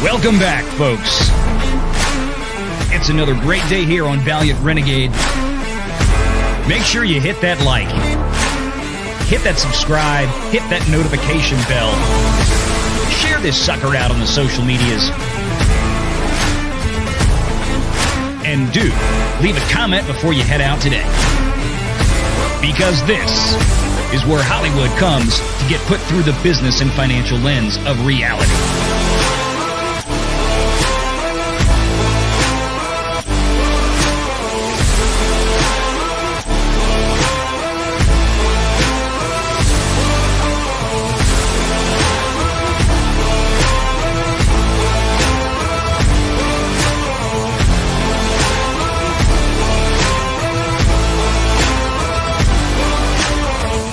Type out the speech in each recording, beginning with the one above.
Welcome back, folks. It's another great day here on Valiant Renegade. Make sure you hit that like, hit that subscribe, hit that notification bell. Share this sucker out on the social medias. And do leave a comment before you head out today. Because this is where Hollywood comes to get put through the business and financial lens of reality.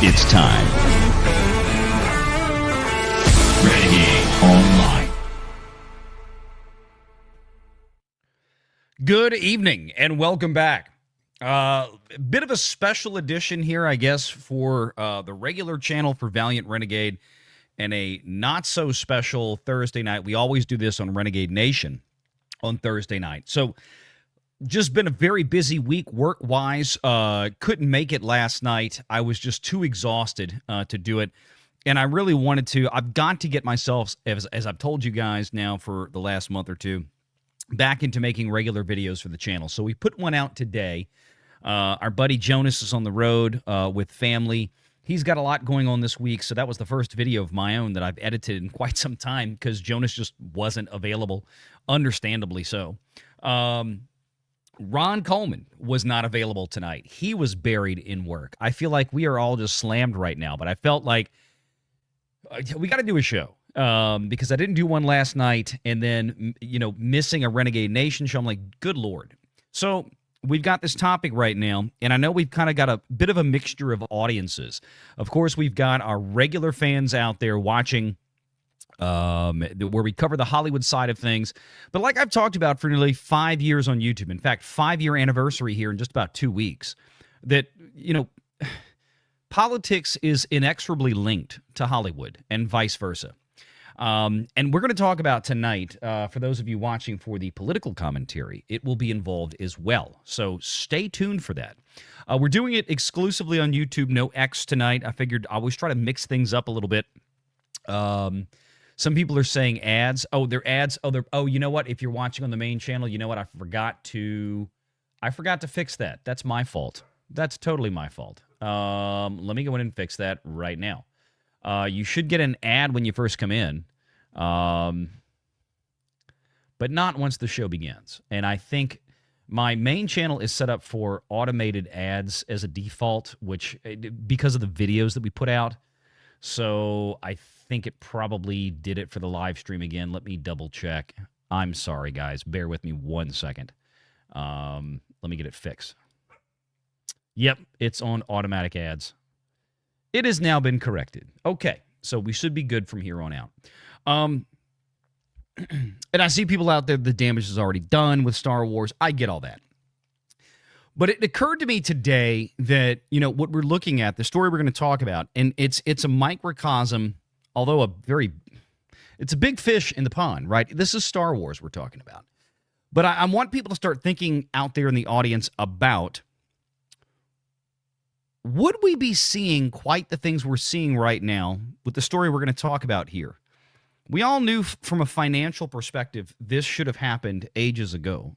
It's time. Renegade Online. Good evening and welcome back. Bit of a special edition here, I guess, for the regular channel for Valiant Renegade and a not-so-special Thursday night. We always do this on Renegade Nation on Thursday night. So just been a very busy week work-wise. Couldn't make it last night. I was just too exhausted to do it. And I really wanted to. I've got to get myself, as I've told you guys now for the last month or two, back into making regular videos for the channel. So we put one out today. Our buddy Jonas is on the road with family. He's got a lot going on this week, so that was the first video of my own that I've edited in quite some time because Jonas just wasn't available, understandably so. Ron Coleman was not available tonight. He was buried in work. I feel like we are all just slammed right now, but I felt like we got to do a show because I didn't do one last night, and then, you know, missing a Renegade Nation show. I'm like, good Lord. So we've got this topic right now, and I know we've kind of got a bit of a mixture of audiences. Of course, we've got our regular fans out there watching where we cover the Hollywood side of things. But like I've talked about for nearly 5 years on YouTube, in fact, 5-year anniversary here in just about 2 weeks, that, you know, politics is inexorably linked to Hollywood and vice versa. And we're going to talk about tonight, for those of you watching for the political commentary, it will be involved as well. So stay tuned for that. We're doing it exclusively on YouTube, no X tonight. I figured I always try to mix things up a little bit. Some people are saying ads. Oh, they're ads. Oh, you know what? If you're watching on the main channel, you know what? I forgot to fix that. That's my fault. That's totally my fault. Let me go in and fix that right now. You should get an ad when you first come in, but not once the show begins. And I think my main channel is set up for automated ads as a default, which because of the videos that we put out. So I think it probably did it for the live stream again. Let me double check. I'm sorry, guys. Bear with me 1 second. Let me get it fixed. Yep, it's on automatic ads. It has now been corrected. Okay, so we should be good from here on out. And I see people out there, the damage is already done with Star Wars. I get all that. But it occurred to me today that, you know, what we're looking at, the story we're going to talk about, and it's a microcosm, although it's a big fish in the pond, right? This is Star Wars we're talking about. But I want people to start thinking out there in the audience about, would we be seeing quite the things we're seeing right now with the story we're going to talk about here? We all knew from a financial perspective this should have happened ages ago,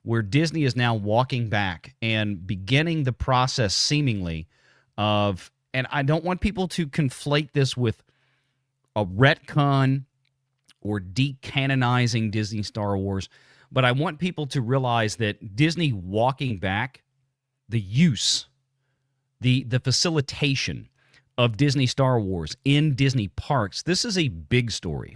where Disney is now walking back and beginning the process seemingly of, and I don't want people to conflate this with a retcon or decanonizing Disney Star Wars, but I want people to realize that Disney walking back, the use, the facilitation of Disney Star Wars in Disney parks, this is a big story.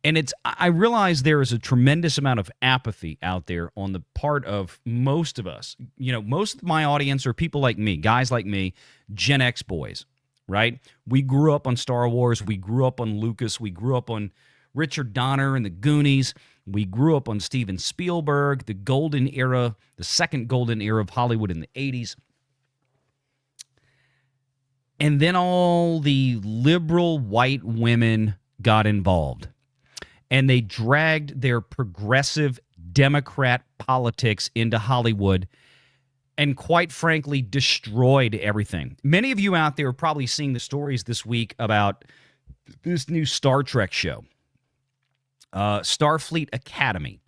And I realize there is a tremendous amount of apathy out there on the part of most of us. You know, most of my audience are people like me, guys like me, Gen X boys, right? We grew up on Star Wars. We grew up on Lucas. We grew up on Richard Donner and the Goonies. We grew up on Steven Spielberg, the golden era, the second golden era of Hollywood in the 80s. And then all the liberal white women got involved. and they dragged their progressive Democrat politics into Hollywood and quite frankly destroyed everything. Many of you out there are probably seeing the stories this week about this new Star Trek show, Starfleet Academy.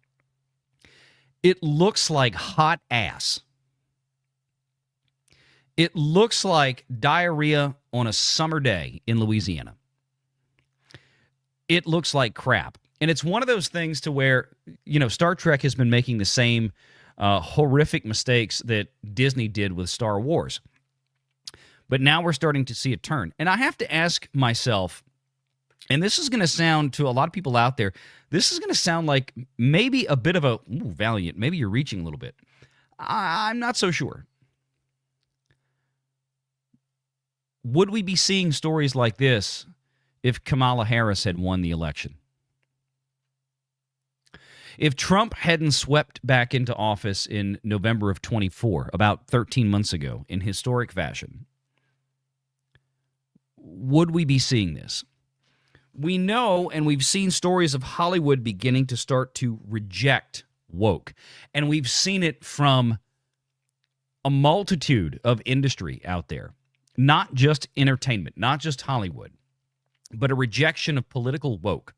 It looks like hot ass. It looks like diarrhea on a summer day in Louisiana. It looks like crap. And it's one of those things to where, Star Trek has been making the same horrific mistakes that Disney did with Star Wars. But now we're starting to see a turn. And I have to ask myself, and this is going to sound to a lot of people out there, this is going to sound like maybe a bit of a, Valiant, maybe you're reaching a little bit. I'm not so sure. Would we be seeing stories like this if Kamala Harris had won the election? If Trump hadn't swept back into office in November of 24, about 13 months ago, in historic fashion, would we be seeing this? We know, and we've seen stories of Hollywood beginning to start to reject woke. And we've seen it from a multitude of industry out there, not just entertainment, not just Hollywood, but a rejection of political woke.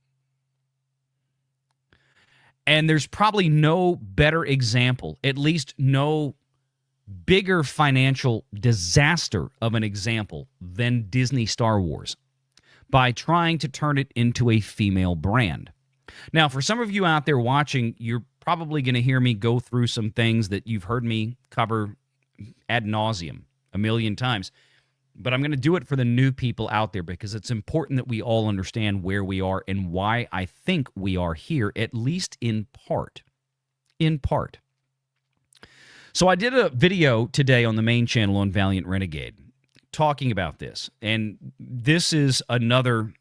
And there's probably no better example, at least no bigger financial disaster of an example than Disney Star Wars by trying to turn it into a female brand. Now, for some of you out there watching, you're probably going to hear me go through some things that you've heard me cover ad nauseum a million times. But I'm going to do it for the new people out there because it's important that we all understand where we are and why I think we are here, at least in part. In part. So I did a video today on the main channel on Valiant Renegade talking about this. And this is another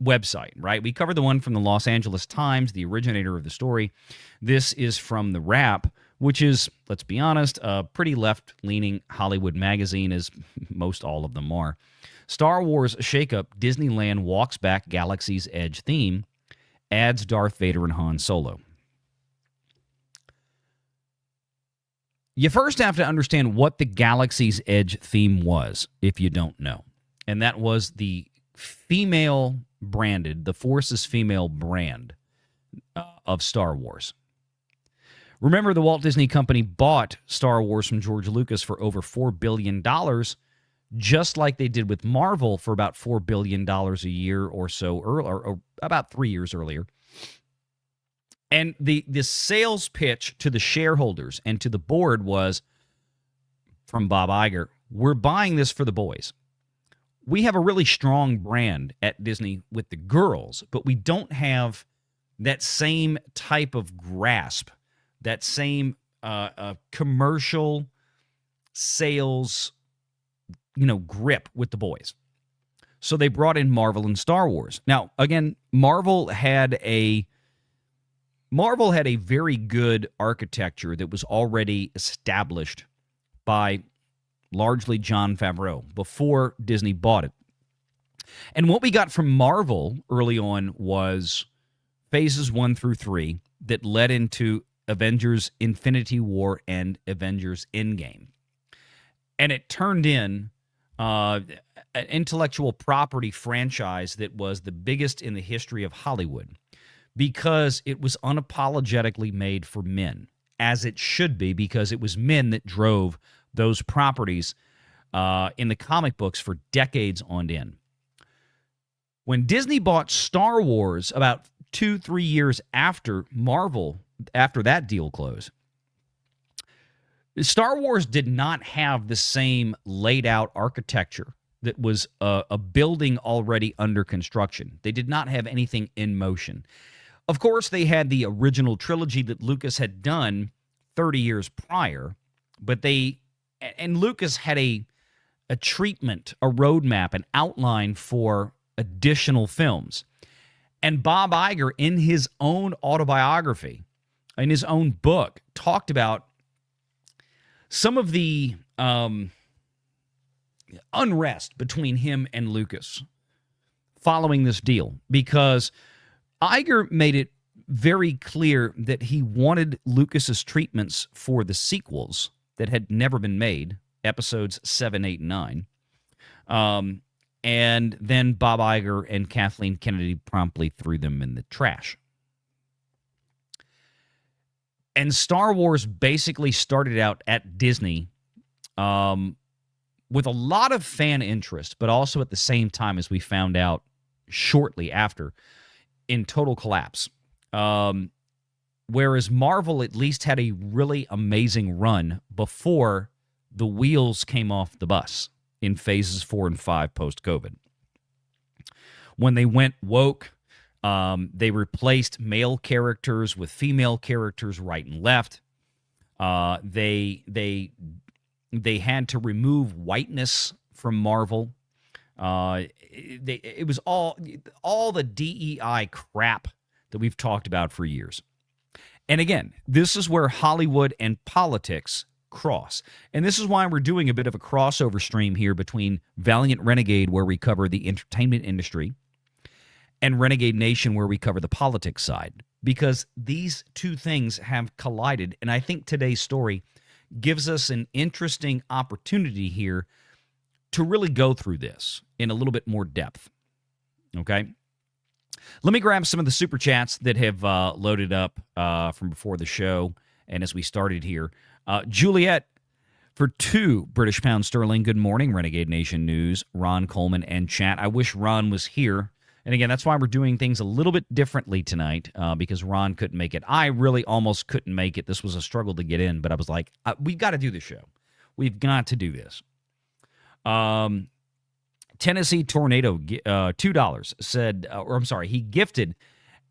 website, right? We covered the one from the Los Angeles Times, the originator of the story. This is from The Wrap, which is, let's be honest, a pretty left-leaning Hollywood magazine, as most all of them are. Star Wars shakeup, Disneyland walks back Galaxy's Edge theme, adds Darth Vader and Han Solo. You first have to understand what the Galaxy's Edge theme was, if you don't know. And that was the female-branded, the Force's female brand of Star Wars. Remember, the Walt Disney Company bought Star Wars from George Lucas for over $4 billion, just like they did with Marvel for about $4 billion a year or so, or about 3 years earlier. And the sales pitch to the shareholders and to the board was, from Bob Iger, we're buying this for the boys. We have a really strong brand at Disney with the girls, but we don't have that same type of grasp, that same commercial sales, grip with the boys. So they brought in Marvel and Star Wars. Now, again, Marvel had a very good architecture that was already established by largely Jon Favreau before Disney bought it. And what we got from Marvel early on was phases 1 through 3 that led into Avengers Infinity War and Avengers Endgame. And it turned in an intellectual property franchise that was the biggest in the history of Hollywood because it was unapologetically made for men, as it should be, because it was men that drove those properties in the comic books for decades on end. When Disney bought Star Wars about 2-3 years after Marvel, after that deal closed, Star Wars did not have the same laid out architecture that was a building already under construction. They did not have anything in motion. Of course, they had the original trilogy that Lucas had done 30 years prior, but Lucas had a treatment, a roadmap, an outline for additional films. And Bob Iger, in his own autobiography, in his own book, talked about some of the unrest between him and Lucas following this deal, because Iger made it very clear that he wanted Lucas's treatments for the sequels that had never been made, episodes 7, 8, and 9. And then Bob Iger and Kathleen Kennedy promptly threw them in the trash. And Star Wars basically started out at Disney with a lot of fan interest, but also at the same time, as we found out shortly after, in total collapse. Whereas Marvel at least had a really amazing run before the wheels came off the bus in phases 4 and 5 post-COVID. When they went woke, they replaced male characters with female characters right and left. They had to remove whiteness from Marvel. It was all the DEI crap that we've talked about for years. And again, this is where Hollywood and politics cross. And this is why we're doing a bit of a crossover stream here between Valiant Renegade, where we cover the entertainment industry, and Renegade Nation, where we cover the politics side. Because these two things have collided. And I think today's story gives us an interesting opportunity here to really go through this in a little bit more depth. Okay? Let me grab some of the super chats that have loaded up from before the show and as we started here. Juliet, for 2 British pounds sterling, good morning, Renegade Nation News, Ron Coleman and chat. I wish Ron was here. And again, that's why we're doing things a little bit differently tonight, because Ron couldn't make it. I really almost couldn't make it. This was a struggle to get in, but I was like, we've got to do the show. We've got to do this. Tennessee Tornado, $2, said, or I'm sorry, he gifted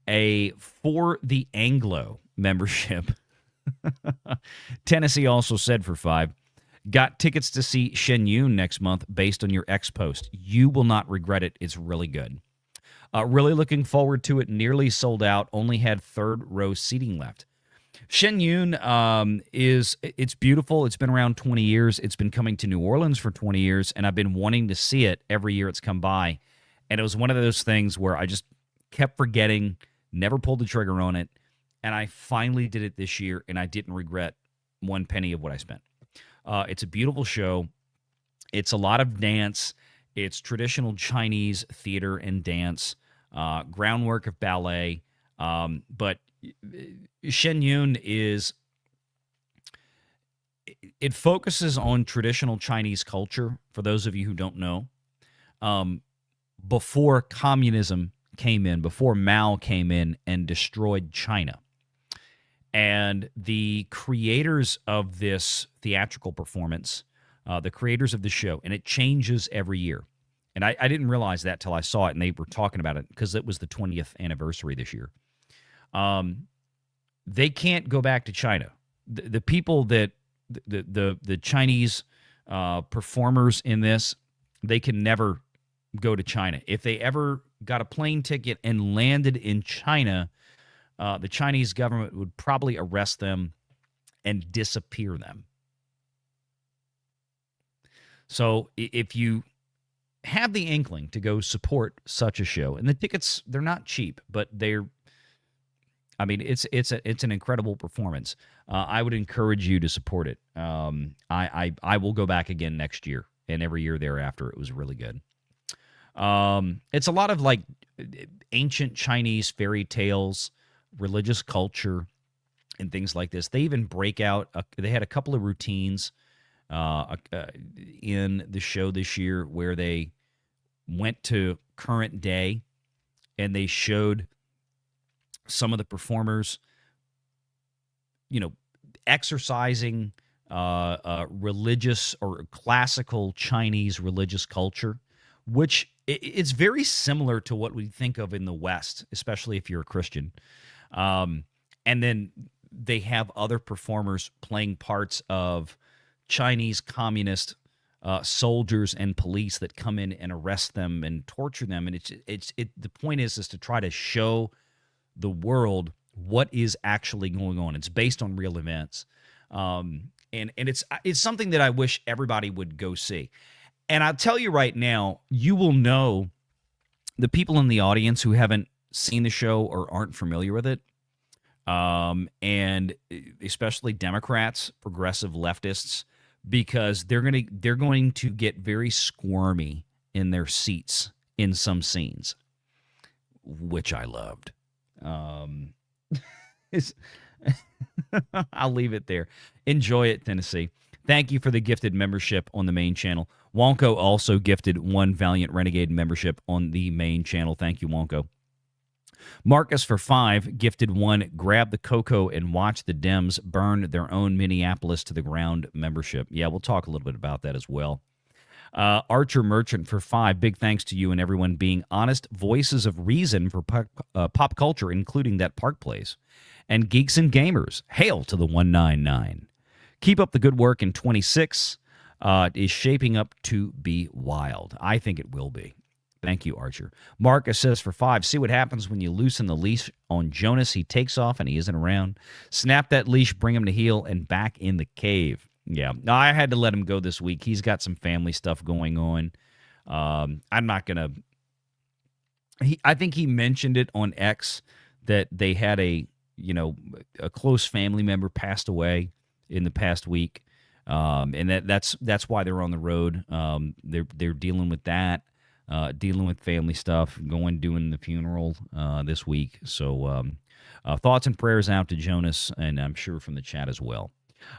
a For the Anglo membership. Tennessee also said for $5, got tickets to see Shen Yun next month based on your X post. You will not regret it. It's really good. Really looking forward to it. Nearly sold out. Only had third row seating left. Shen Yun it's beautiful. It's been around 20 years. It's been coming to New Orleans for 20 years, and I've been wanting to see it every year it's come by. And it was one of those things where I just kept forgetting, never pulled the trigger on it, and I finally did it this year, and I didn't regret one penny of what I spent. It's a beautiful show. It's a lot of dance. It's traditional Chinese theater and dance, groundwork of ballet, but Shen Yun it focuses on traditional Chinese culture, for those of you who don't know. Before communism came in, before Mao came in and destroyed China. And the creators of this theatrical performance, the creators of the show, and it changes every year. And I didn't realize that till I saw it, and they were talking about it because it was the 20th anniversary this year. They can't go back to China. The people that the Chinese performers in this, they can never go to China. If they ever got a plane ticket and landed in China, the Chinese government would probably arrest them and disappear them. So if you have the inkling to go support such a show, and the tickets, they're not cheap, but it's an incredible performance. I would encourage you to support it. I will go back again next year and every year thereafter. It was really good. It's a lot of like ancient Chinese fairy tales, religious culture, and things like this. They even break out. They had a couple of routines in the show this year where they went to current day and they showed some of the performers, exercising religious or classical Chinese religious culture, which it's very similar to what we think of in the West, especially if you're a Christian. And then they have other performers playing parts of Chinese communist soldiers and police that come in and arrest them and torture them. And the point is to try to show the world what is actually going on. It's based on real events. And it's something that I wish everybody would go see. And I'll tell you right now, you will know, the people in the audience who haven't seen the show or aren't familiar with it, and especially Democrats, progressive leftists, because they're going to get very squirmy in their seats in some scenes, which I loved. It's I'll leave it there. Enjoy it, Tennessee. Thank you for the gifted membership on the main channel. Wonko also gifted 1 Valiant Renegade membership on the main channel. Thank you, Wonko. Marcus for 5 gifted 1 Grab the Cocoa and Watch the Dems Burn Their Own Minneapolis to the Ground membership. Yeah, we'll talk a little bit about that as well. Archer Merchant for 5, big thanks to you and everyone being honest voices of reason for pop culture, including that Park Place. And Geeks and Gamers, hail to the 199. Keep up the good work in 26. Is shaping up to be wild. I think it will be. Thank you, Archer. Marcus says for 5, see what happens when you loosen the leash on Jonas. He takes off and he isn't around. Snap that leash, bring him to heel, and back in the cave. Yeah, I had to let him go this week. He's got some family stuff going on. I'm not going to... I think he mentioned it on X that they had a close family member passed away in the past week, and that's why they're on the road. They're dealing with that, dealing with family stuff, doing the funeral this week. So thoughts and prayers out to Jonas, and I'm sure from the chat as well.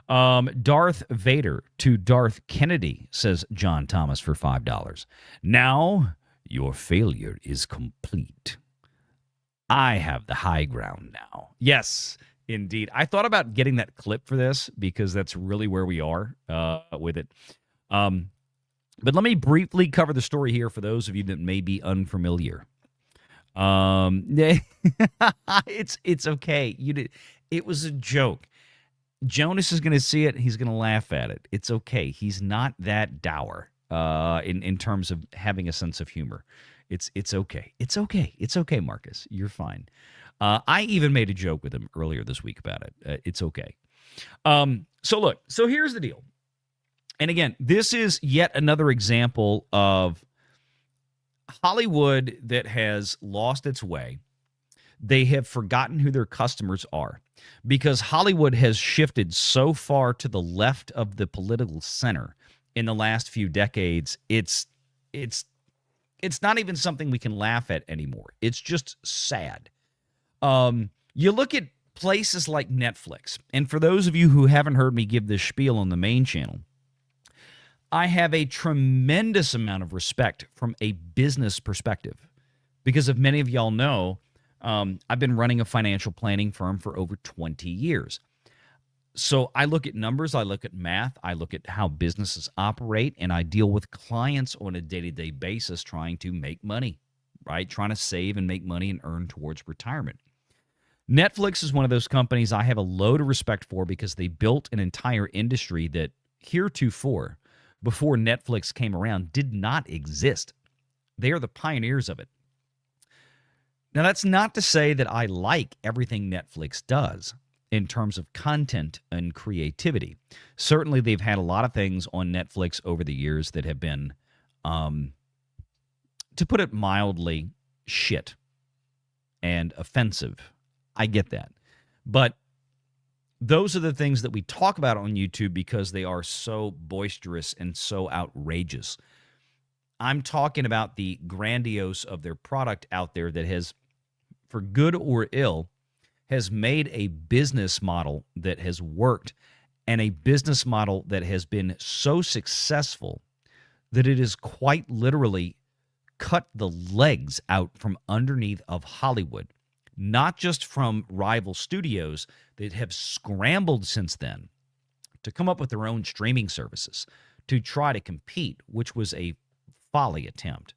Darth Vader to Darth Kennedy, says John Thomas for $5. Now your failure is complete. I have the high ground now. Yes, indeed. I thought about getting that clip for this because that's really where we are with it. But let me briefly cover the story here for those of you that may be unfamiliar. It's okay. It was a joke. Jonas is going to see it. He's going to laugh at it. It's okay. He's not that dour in terms of having a sense of humor. It's okay. It's okay. It's okay, Marcus. You're fine. I even made a joke with him earlier this week about it. It's okay. So here's the deal. And again, this is yet another example of Hollywood that has lost its way. They have forgotten who their customers are because Hollywood has shifted so far to the left of the political center in the last few decades. It's not even something we can laugh at anymore. It's just sad. You look at places like Netflix, and for those of you who haven't heard me give this spiel on the main channel, I have a tremendous amount of respect from a business perspective because, if many of y'all know, I've been running a financial planning firm for over 20 years. So I look at numbers, I look at math, I look at how businesses operate, and I deal with clients on a day-to-day basis trying to make money, right? Trying to save and make money and earn towards retirement. Netflix is one of those companies I have a load of respect for because they built an entire industry that heretofore, before Netflix came around, did not exist. They are the pioneers of it. Now, that's not to say that I like everything Netflix does in terms of content and creativity. Certainly, they've had a lot of things on Netflix over the years that have been, to put it mildly, shit and offensive. I get that. But those are the things that we talk about on YouTube because they are so boisterous and so outrageous. I'm talking about the grandiose of their product out there that has, for good or ill, has made a business model that has worked and a business model that has been so successful that it has quite literally cut the legs out from underneath of Hollywood, not just from rival studios that have scrambled since then to come up with their own streaming services to try to compete, which was a folly attempt.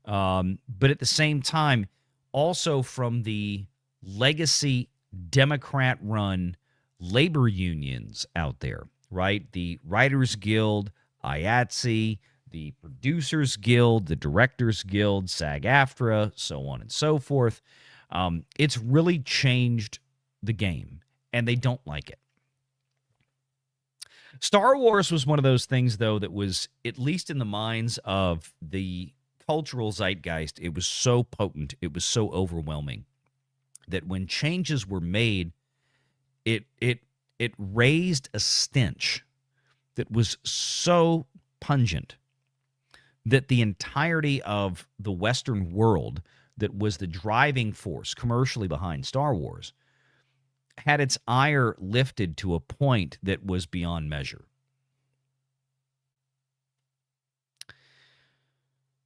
But at the same time, also from the legacy Democrat-run labor unions out there, right? The Writers Guild, IATSE, the Producers Guild, the Directors Guild, SAG-AFTRA, so on and so forth. It's really changed the game, and they don't like it. Star Wars was one of those things, though, that was, at least in the minds of the cultural zeitgeist, it was so potent, it was so overwhelming that when changes were made, it raised a stench that was so pungent that the entirety of the Western world that was the driving force commercially behind Star Wars had its ire lifted to a point that was beyond measure.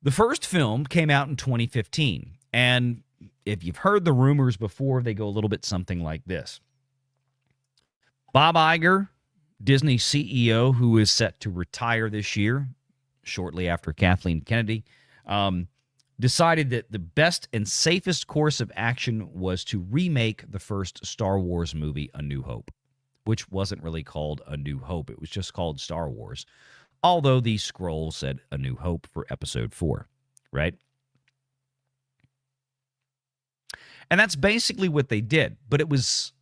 The first film came out in 2015, and if you've heard the rumors before, they go a little bit something like this. Bob Iger, Disney CEO, who is set to retire this year, shortly after Kathleen Kennedy, decided that the best and safest course of action was to remake the first Star Wars movie, A New Hope, which wasn't really called A New Hope. It was just called Star Wars, although the scroll said A New Hope for Episode 4, right? And that's basically what they did, but it was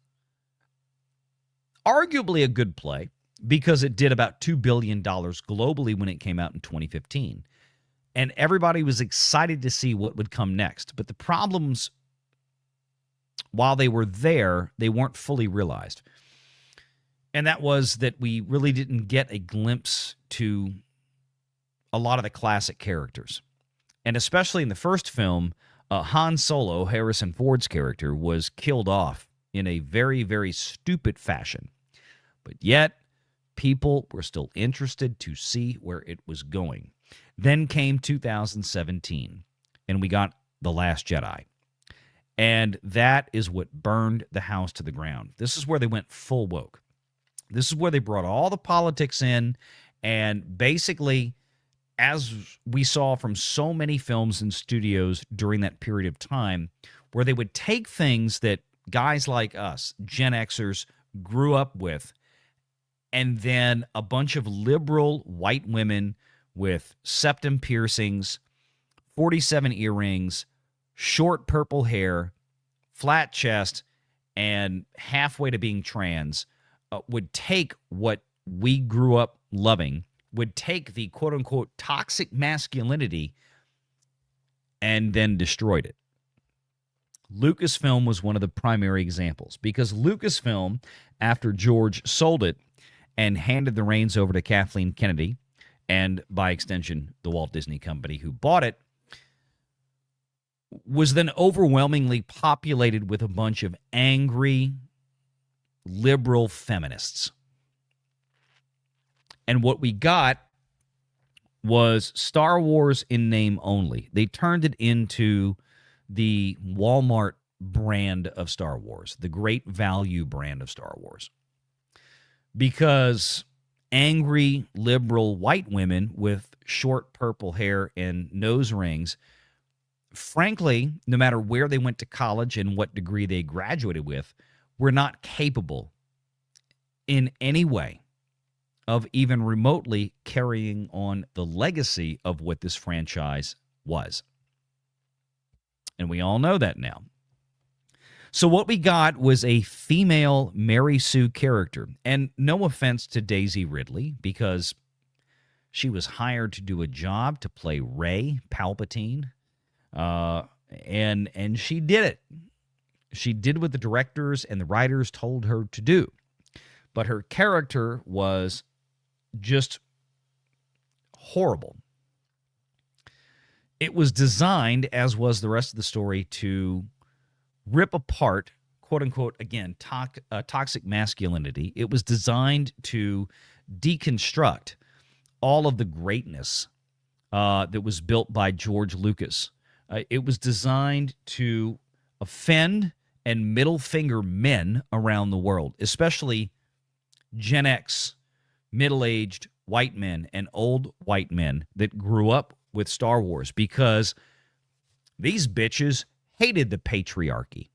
arguably a good play because it did about $2 billion globally when it came out in 2015. And everybody was excited to see what would come next. But the problems, while they were there, they weren't fully realized. And that was that we really didn't get a glimpse to a lot of the classic characters. And especially in the first film, Han Solo, Harrison Ford's character, was killed off in a very, very stupid fashion. But yet, people were still interested to see where it was going. Then came 2017, and we got The Last Jedi. And that is what burned the house to the ground. This is where they went full woke. This is where they brought all the politics in, and basically, as we saw from so many films and studios during that period of time, where they would take things that guys like us, Gen Xers, grew up with, and then a bunch of liberal white women with septum piercings, 47 earrings, short purple hair, flat chest, and halfway to being trans, would take what we grew up loving, would take the quote-unquote toxic masculinity and then destroyed it. Lucasfilm was one of the primary examples because Lucasfilm, after George sold it and handed the reins over to Kathleen Kennedy, and by extension, the Walt Disney Company who bought it, was then overwhelmingly populated with a bunch of angry, liberal feminists. And what we got was Star Wars in name only. They turned it into the Walmart brand of Star Wars, the great value brand of Star Wars. Because angry, liberal white women with short purple hair and nose rings, frankly, no matter where they went to college and what degree they graduated with, were not capable in any way of even remotely carrying on the legacy of what this franchise was. And we all know that now. So what we got was a female Mary Sue character. And no offense to Daisy Ridley, because she was hired to do a job to play Rey Palpatine. And she did it. She did what the directors and the writers told her to do. But her character was just horrible. It was designed, as was the rest of the story, to rip apart, quote-unquote, again, toxic masculinity. It was designed to deconstruct all of the greatness that was built by George Lucas. It was designed to offend and middle finger men around the world, especially Gen X, middle-aged white men and old white men that grew up with Star Wars, because these bitches hated the patriarchy.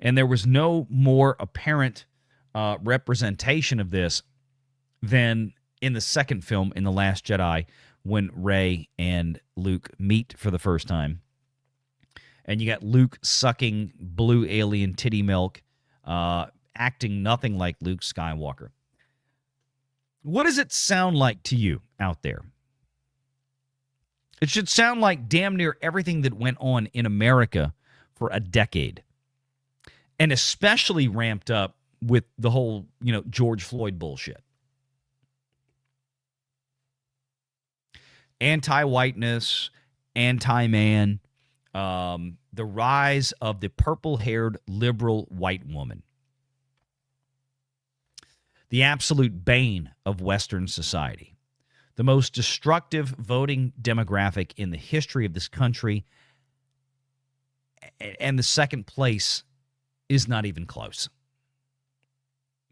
And there was no more apparent representation of this than in the second film, in The Last Jedi, when Rey and Luke meet for the first time. And you got Luke sucking blue alien titty milk, acting nothing like Luke Skywalker. What does it sound like to you out there? It should sound like damn near everything that went on in America for a decade, and especially ramped up with the whole, George Floyd bullshit. Anti-whiteness, anti-man, the rise of the purple-haired liberal white woman, the absolute bane of Western society, the most destructive voting demographic in the history of this country, and the second place is not even close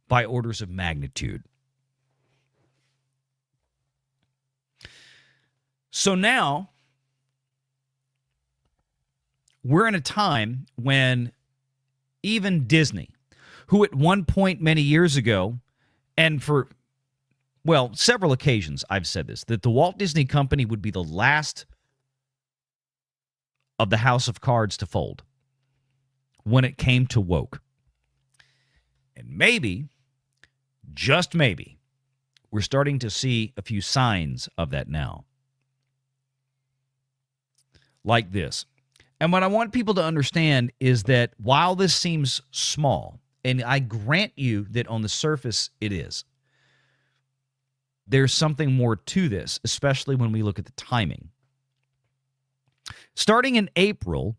by orders of magnitude. So now we're in a time when even Disney, who at one point many years ago, and for, several occasions I've said this, that the Walt Disney Company would be the last of the house of cards to fold when it came to woke. And maybe, just maybe, we're starting to see a few signs of that now. Like this. And what I want people to understand is that while this seems small, and I grant you that on the surface it is, there's something more to this, especially when we look at the timing. Starting in April,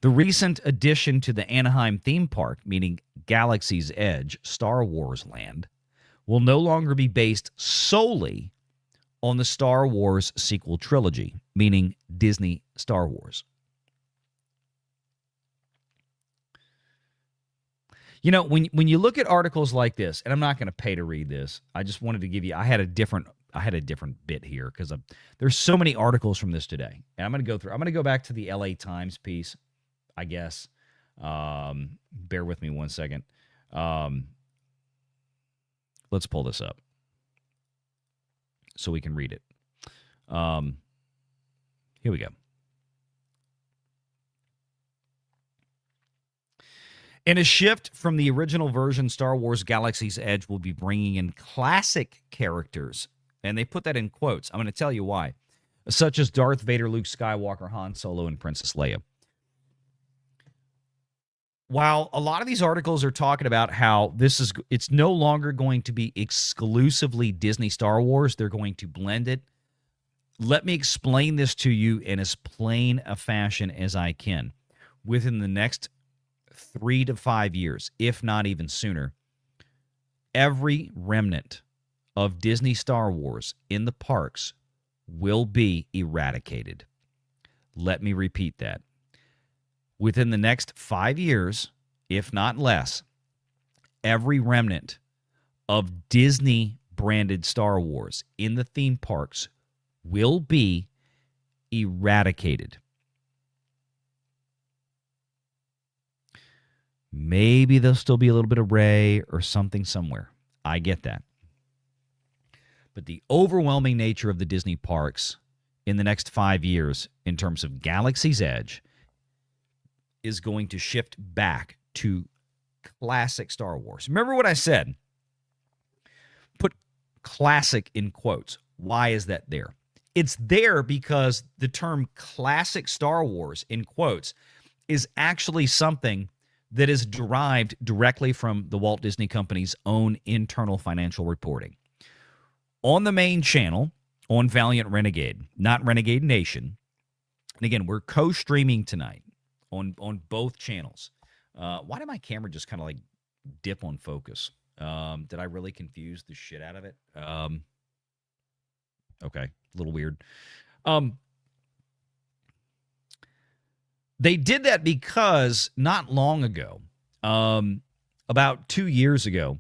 the recent addition to the Anaheim theme park, meaning Galaxy's Edge, Star Wars Land, will no longer be based solely on the Star Wars sequel trilogy, meaning Disney Star Wars. When you look at articles like this, and I'm not going to pay to read this, I just wanted to give you, I had a different bit here because there's so many articles from this today. And I'm going to go back to the LA Times piece, I guess. Bear with me one second. Let's pull this up so we can read it. Here we go. In a shift from the original version, Star Wars Galaxy's Edge will be bringing in classic characters, and they put that in quotes. I'm going to tell you why, such as Darth Vader, Luke Skywalker, Han Solo, and Princess Leia. While a lot of these articles are talking about how it's no longer going to be exclusively Disney Star Wars, they're going to blend it. Let me explain this to you in as plain a fashion as I can. Within the next 3 to 5 years, if not even sooner, every remnant of Disney Star Wars in the parks will be eradicated. Let me repeat that. Within the next 5 years, if not less, every remnant of Disney-branded Star Wars in the theme parks will be eradicated. Maybe there'll still be a little bit of Rey or something somewhere. I get that. But the overwhelming nature of the Disney parks in the next 5 years in terms of Galaxy's Edge is going to shift back to classic Star Wars. Remember what I said? Put classic in quotes. Why is that there? It's there because the term classic Star Wars in quotes is actually something that is derived directly from the Walt Disney Company's own internal financial reporting. On the main channel, on Valiant Renegade, not Renegade Nation, and again, we're co-streaming tonight on both channels. Why did my camera just kind of like dip on focus? Did I really confuse the shit out of it? Okay, a little weird. They did that because not long ago, about 2 years ago,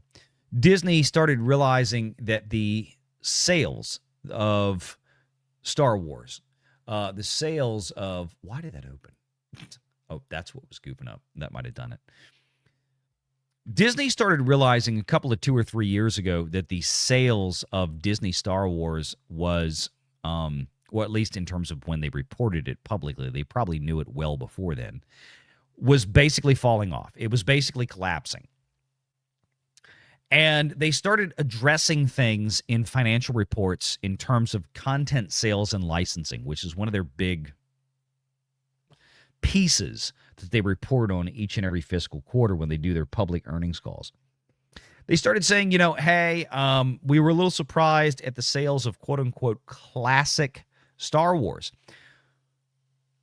Disney started realizing that the sales of Star Wars, the sales of... Why did that open? Oh, that's what was goofing up. That might have done it. Disney started realizing a couple of 2 or 3 years ago that the sales of Disney Star Wars was... well, at least in terms of when they reported it publicly, they probably knew it well before then, was basically falling off. It was basically collapsing. And they started addressing things in financial reports in terms of content sales and licensing, which is one of their big pieces that they report on each and every fiscal quarter when they do their public earnings calls. They started saying, hey, we were a little surprised at the sales of quote-unquote classic Star Wars.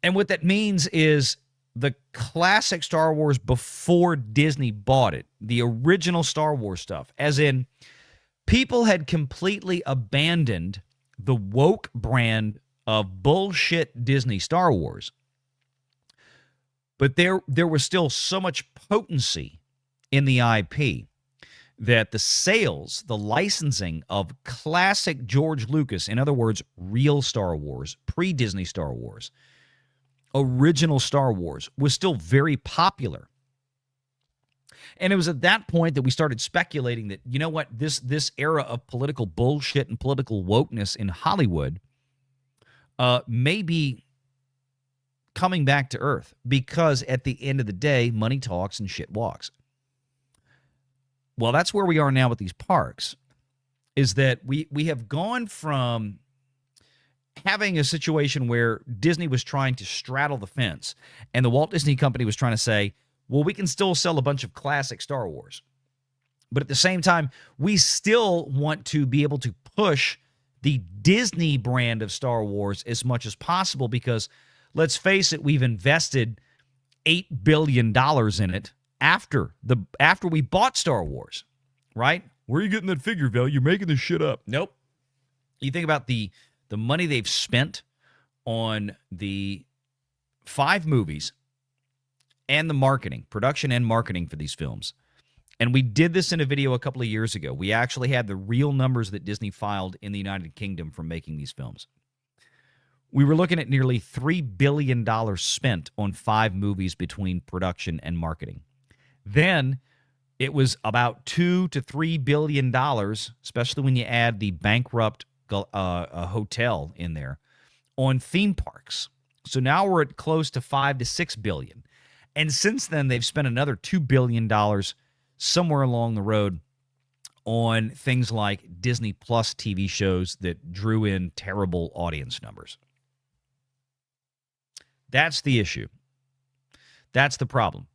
And what that means is the classic Star Wars before Disney bought it, the original Star Wars stuff, as in people had completely abandoned the woke brand of bullshit Disney Star Wars. But there was still so much potency in the IP that the sales, the licensing of classic George Lucas, in other words, real Star Wars, pre-Disney Star Wars, original Star Wars, was still very popular. And it was at that point that we started speculating that, you know what, this era of political bullshit and political wokeness in Hollywood may be coming back to earth, because at the end of the day, money talks and shit walks. Well, that's where we are now with these parks, is that we have gone from having a situation where Disney was trying to straddle the fence, and the Walt Disney Company was trying to say, well, we can still sell a bunch of classic Star Wars, but at the same time, we still want to be able to push the Disney brand of Star Wars as much as possible, because let's face it, we've invested $8 billion in it after we bought Star Wars, right? Where are you getting that figure, Val? You're making this shit up. Nope. You think about the money they've spent on the 5 movies and the marketing, production and marketing for these films. And we did this in a video a couple of years ago. We actually had the real numbers that Disney filed in the United Kingdom from making these films. We were looking at nearly $3 billion spent on 5 movies between production and marketing. Then it was about $2 to $3 billion, especially when you add the bankrupt hotel in there, on theme parks. So now we're at close to $5 to $6 billion. And since then, they've spent another $2 billion somewhere along the road on things like Disney Plus TV shows that drew in terrible audience numbers. That's the issue. That's the problem.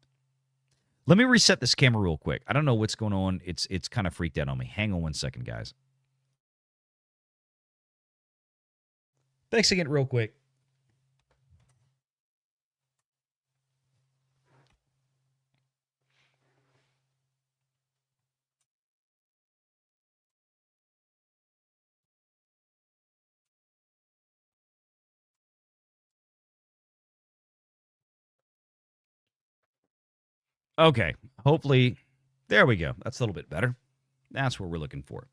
Let me reset this camera real quick. I don't know what's going on. It's kind of freaked out on me. Hang on one second, guys. Thanks again, real quick. Okay, hopefully, there we go. That's a little bit better. That's what we're looking for.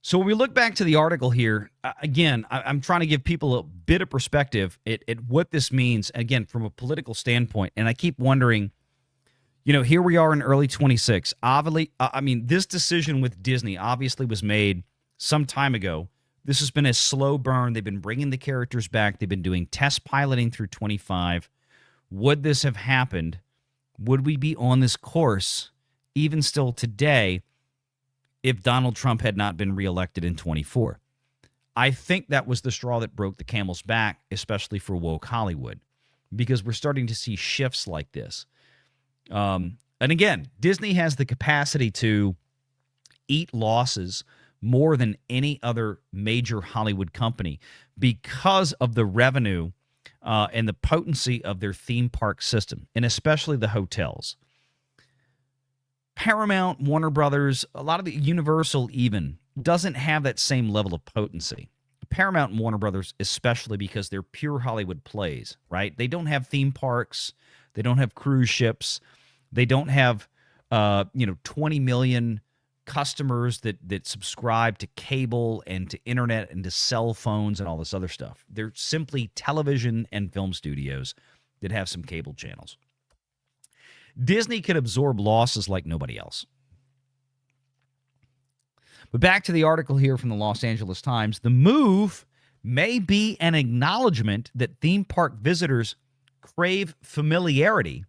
So when we look back to the article here, again, I'm trying to give people a bit of perspective at what this means, again, from a political standpoint. And I keep wondering, here we are in early 26. Obviously, this decision with Disney obviously was made some time ago. This has been a slow burn. They've been bringing the characters back. They've been doing test piloting through 25. Would this have happened? Would we be on this course, even still today, if Donald Trump had not been reelected in 24? I think that was the straw that broke the camel's back, especially for woke Hollywood, because we're starting to see shifts like this. And again, Disney has the capacity to eat losses more than any other major Hollywood company because of the revenue and the potency of their theme park system, and especially the hotels. Paramount, Warner Brothers, a lot of the Universal even, doesn't have that same level of potency. Paramount and Warner Brothers, especially because they're pure Hollywood plays, right? They don't have theme parks. They don't have cruise ships. They don't have, 20 million customers that subscribe to cable and to internet and to cell phones and all this other stuff. They're simply television and film studios that have some cable channels. Disney can absorb losses like nobody else. But back to the article here from the Los Angeles Times, the move may be an acknowledgement that theme park visitors crave familiarity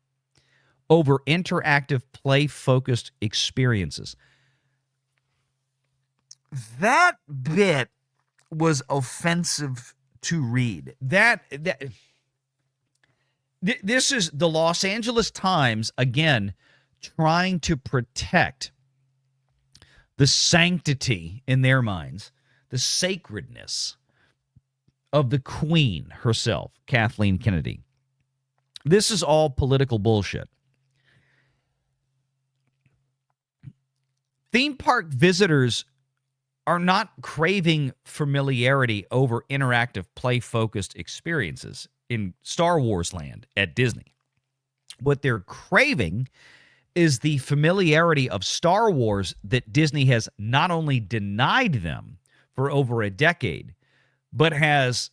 over interactive play-focused experiences. That bit was offensive to read. This is the Los Angeles Times, again, trying to protect the sanctity in their minds, the sacredness of the Queen herself, Kathleen Kennedy. This is all political bullshit. Theme park visitors are not craving familiarity over interactive play-focused experiences in Star Wars land at Disney. What they're craving is the familiarity of Star Wars that Disney has not only denied them for over a decade, but has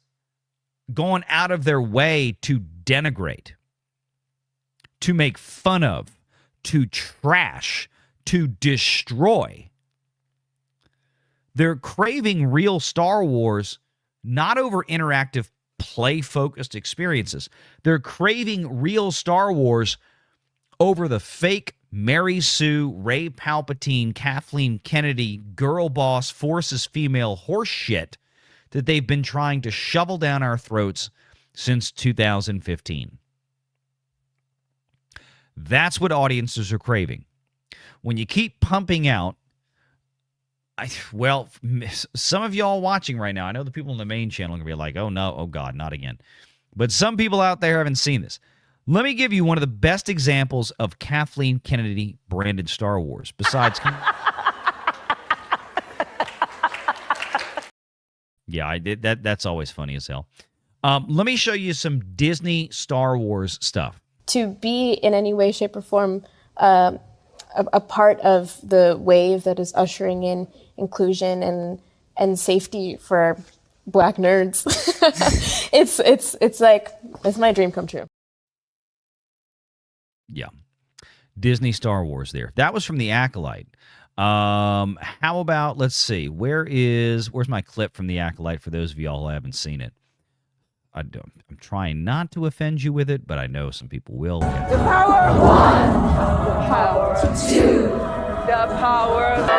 gone out of their way to denigrate, to make fun of, to trash, to destroy. They're craving real Star Wars, not over interactive play-focused experiences. They're craving real Star Wars over the fake Mary Sue, Ray Palpatine, Kathleen Kennedy, girl boss, forces female horse shit that they've been trying to shovel down our throats since 2015. That's what audiences are craving. When you keep pumping out, some of y'all watching right now, I know the people on the main channel are going to be like, oh no, oh God, not again. But some people out there haven't seen this. Let me give you one of the best examples of Kathleen Kennedy branded Star Wars, besides... Yeah, I did that. That's always funny as hell. Let me show you some Disney Star Wars stuff. To be in any way, shape, or form a part of the wave that is ushering in inclusion and safety for Black nerds, it's my dream come true. Yeah, Disney Star Wars there. That was from The Acolyte. How about, let's see, where's my clip from The Acolyte for those of y'all who haven't seen it? I'm trying not to offend you with it, but I know some people will. The power of one, the power of two, the power of...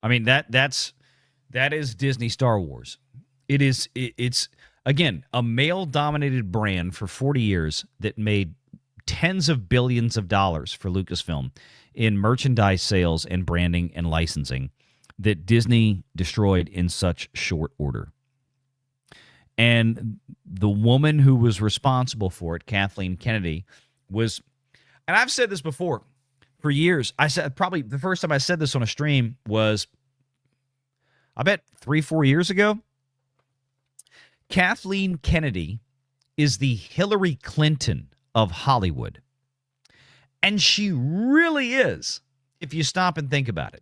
I mean, that is Disney Star Wars. It's again, a male-dominated brand for 40 years that made tens of billions of dollars for Lucasfilm in merchandise sales and branding and licensing that Disney destroyed in such short order. And the woman who was responsible for it, Kathleen Kennedy, was, and I've said this before for years. I said, probably the first time I said this on a stream was, I bet 3-4 years ago. Kathleen Kennedy is the Hillary Clinton of Hollywood. And she really is, if you stop and think about it.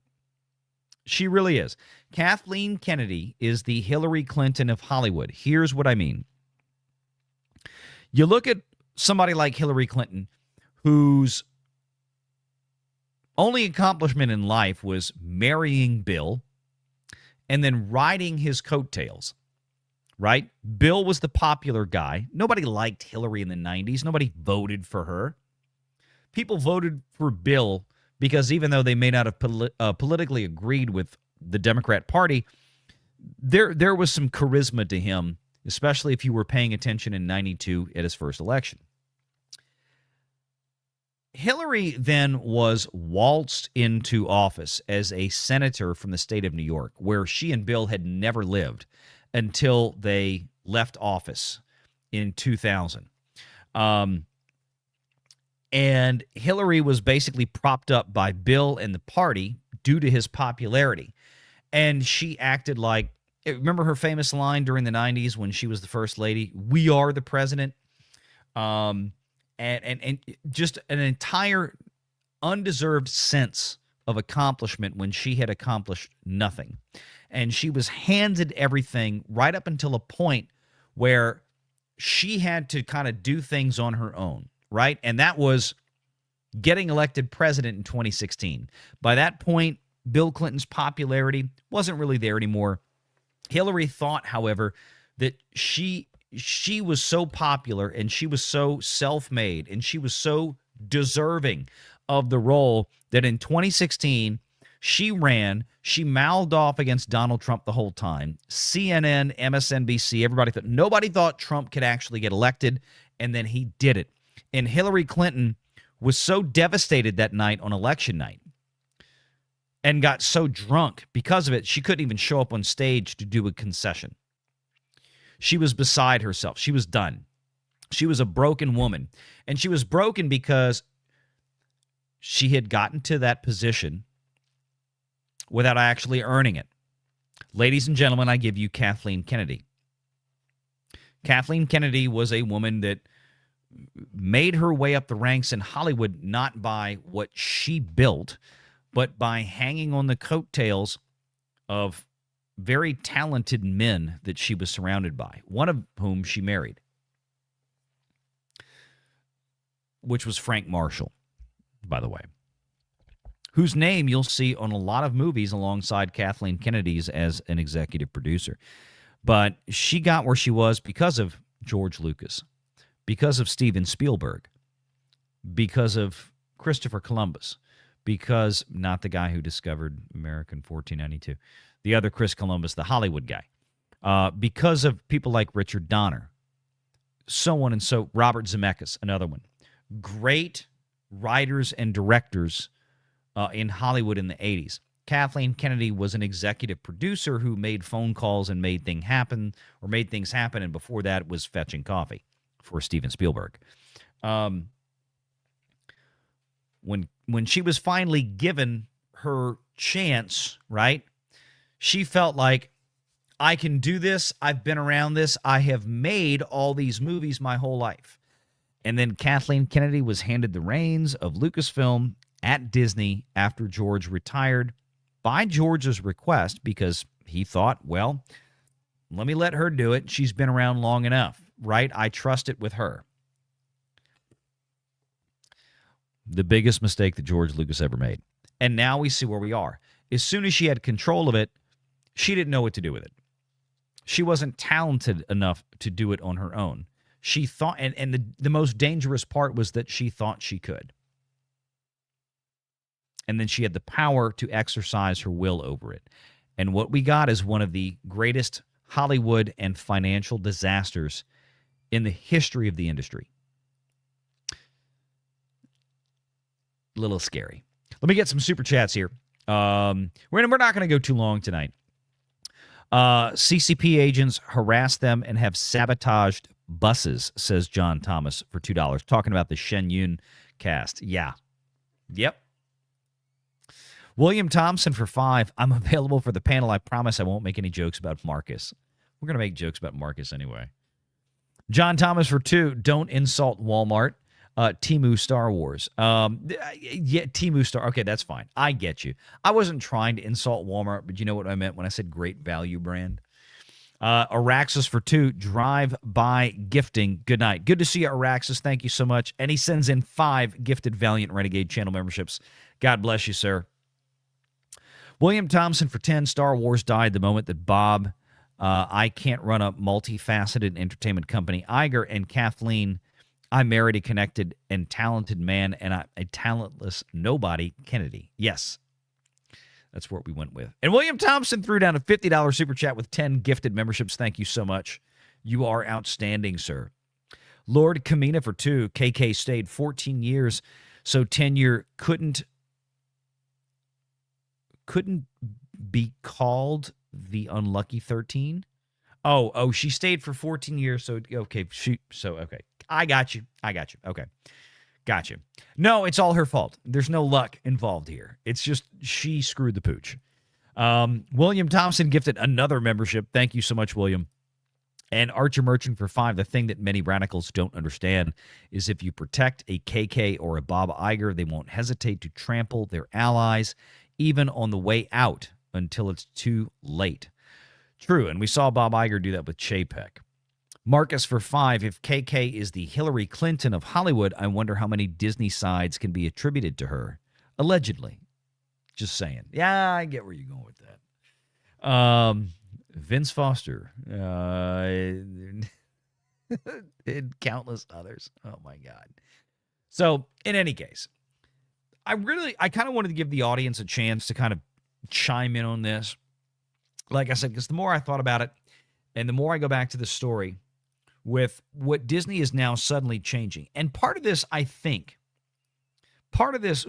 She really is. Kathleen Kennedy is the Hillary Clinton of Hollywood. Here's what I mean. You look at somebody like Hillary Clinton, whose only accomplishment in life was marrying Bill and then riding his coattails, right? Bill was the popular guy. Nobody liked Hillary in the 90s. Nobody voted for her. People voted for Bill because even though they may not have politically agreed with the Democrat Party, there was some charisma to him, especially if you were paying attention in 92 at his first election. Hillary then was waltzed into office as a senator from the state of New York, where she and Bill had never lived until they left office in 2000. And Hillary was basically propped up by Bill and the party due to his popularity. And she acted like, remember her famous line during the 90s when she was the first lady, "We are the president." And just an entire undeserved sense of accomplishment when she had accomplished nothing. And she was handed everything right up until a point where she had to kind of do things on her own, right? And that was getting elected president in 2016. By that point, Bill Clinton's popularity wasn't really there anymore. Hillary thought, however, that she she was so popular and she was so self-made and she was so deserving of the role that in 2016 she mouthed off against Donald Trump the whole time. CNN, MSNBC, nobody thought Trump could actually get elected, and then he did it. And Hillary Clinton was so devastated that night on election night and got so drunk because of it, she couldn't even show up on stage to do a concession. She was beside herself. She was done. She was a broken woman. And she was broken because she had gotten to that position without actually earning it. Ladies and gentlemen, I give you Kathleen Kennedy. Kathleen Kennedy was a woman that made her way up the ranks in Hollywood not by what she built, but by hanging on the coattails of very talented men that she was surrounded by, one of whom she married, which was Frank Marshall, by the way, whose name you'll see on a lot of movies alongside Kathleen Kennedy's as an executive producer. But she got where she was because of George Lucas, because of Steven Spielberg, because of Christopher Columbus, because not the guy who discovered America in 1492, the other Chris Columbus, the Hollywood guy, because of people like Richard Donner, so on and so, Robert Zemeckis, another one. Great writers and directors in Hollywood in the 80s. Kathleen Kennedy was an executive producer who made phone calls and made things happen, and before that was fetching coffee for Steven Spielberg. When she was finally given her chance, right, she felt like, I can do this. I've been around this. I have made all these movies my whole life. And then Kathleen Kennedy was handed the reins of Lucasfilm at Disney after George retired by George's request, because he thought, well, let me let her do it. She's been around long enough, right? I trust it with her. The biggest mistake that George Lucas ever made. And now we see where we are. As soon as she had control of it, she didn't know what to do with it. She wasn't talented enough to do it on her own. She thought, and the most dangerous part was that she thought she could. And then she had the power to exercise her will over it. And what we got is one of the greatest Hollywood and financial disasters in the history of the industry. A little scary. Let me get some super chats here. We're not going to go too long tonight. CCP agents harassed them and have sabotaged buses, says John Thomas for $2. Talking about the Shen Yun cast. Yeah. Yep. William Thompson for $5. I'm available for the panel. I promise I won't make any jokes about Marcus. We're going to make jokes about Marcus anyway. John Thomas for $2. Don't insult Walmart. Temu Star Wars. Yeah, Temu Star. Okay, that's fine. I get you. I wasn't trying to insult Walmart, but you know what I meant when I said great value brand. Araxis for $2. Drive-by gifting. Good night. Good to see you, Araxis. Thank you so much. And he sends in 5 gifted Valiant Renegade channel memberships. God bless you, sir. William Thompson for $10. Star Wars died the moment that Bob, I can't run a multifaceted entertainment company. Iger and Kathleen, I married a connected and talented man and a talentless nobody, Kennedy. Yes, that's what we went with. And William Thompson threw down a $50 super chat with 10 gifted memberships. Thank you so much. You are outstanding, sir. Lord Kamina for $2. KK stayed 14 years, so tenure couldn't be called the unlucky 13. Oh, she stayed for 14 years, so okay. Okay. I got you. Okay. Got you. No, it's all her fault. There's no luck involved here. It's just she screwed the pooch. William Thompson gifted another membership. Thank you so much, William. And Archer Merchant for $5. The thing that many radicals don't understand is if you protect a KK or a Bob Iger, they won't hesitate to trample their allies, even on the way out, until it's too late. True, and we saw Bob Iger do that with Chapek. Marcus for $5. If KK is the Hillary Clinton of Hollywood, I wonder how many Disney sides can be attributed to her. Allegedly. Just saying. Yeah, I get where you're going with that. Vince Foster. and countless others. Oh my God. So in any case, I kind of wanted to give the audience a chance to kind of chime in on this. Like I said, because the more I thought about it and the more I go back to the story with what Disney is now suddenly changing. And part of this, I think, I think, is,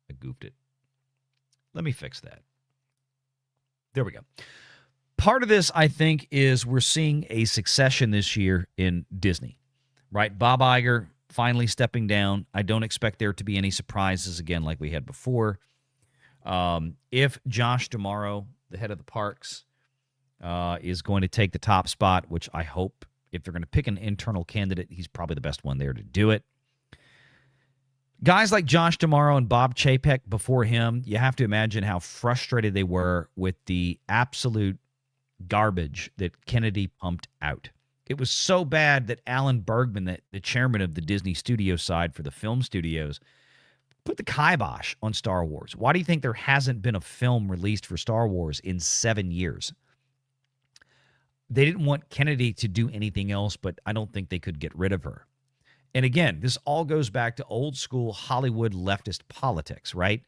I goofed it. Let me fix that. There we go. Part of this, I think, is we're seeing a succession this year in Disney, right? Bob Iger finally stepping down. I don't expect there to be any surprises again like we had before. If Josh D'Amaro, the head of the parks, is going to take the top spot, which I hope, if they're going to pick an internal candidate, he's probably the best one there to do it. Guys like Josh D'Amaro and Bob Chapek before him, you have to imagine how frustrated they were with the absolute garbage that Kennedy pumped out. It was so bad that Alan Bergman, the chairman of the Disney studio side for the film studios, put the kibosh on Star Wars. Why do you think there hasn't been a film released for Star Wars in 7 years? They didn't want Kennedy to do anything else, but I don't think they could get rid of her. And again, this all goes back to old school Hollywood leftist politics, right?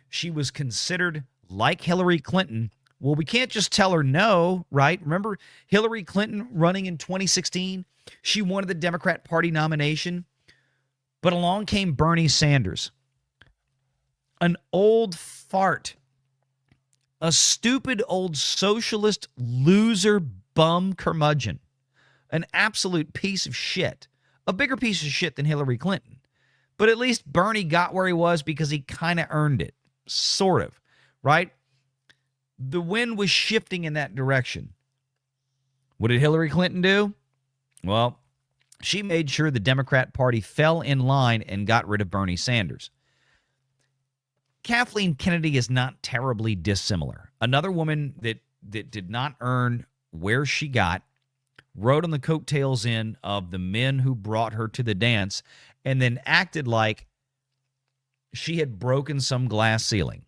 She was considered like Hillary Clinton. Well, we can't just tell her no, right? Remember Hillary Clinton running in 2016? She wanted the Democrat Party nomination, but along came Bernie Sanders, an old fart, a stupid old socialist loser bum curmudgeon, an absolute piece of shit. A bigger piece of shit than Hillary Clinton. But at least Bernie got where he was because he kind of earned it. Sort of. Right? The wind was shifting in that direction. What did Hillary Clinton do? Well, she made sure the Democrat Party fell in line and got rid of Bernie Sanders. Kathleen Kennedy is not terribly dissimilar. Another woman that did not earn where she got, rode on the coattails of the men who brought her to the dance, and then acted like she had broken some glass ceiling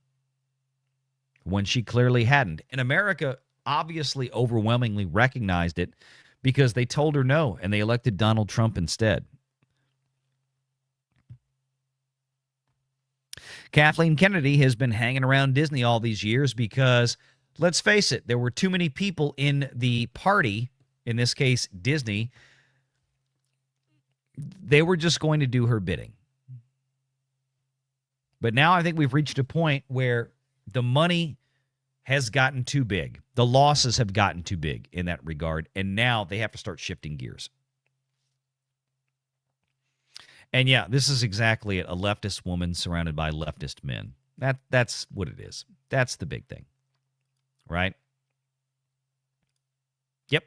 when she clearly hadn't. And America obviously overwhelmingly recognized it because they told her no, and they elected Donald Trump instead. Kathleen Kennedy has been hanging around Disney all these years because, let's face it, there were too many people in the party, in this case, Disney. They were just going to do her bidding. But now I think we've reached a point where the money has gotten too big. The losses have gotten too big in that regard, and now they have to start shifting gears. And yeah, this is exactly it, a leftist woman surrounded by leftist men. That's what it is. That's the big thing, right? Yep.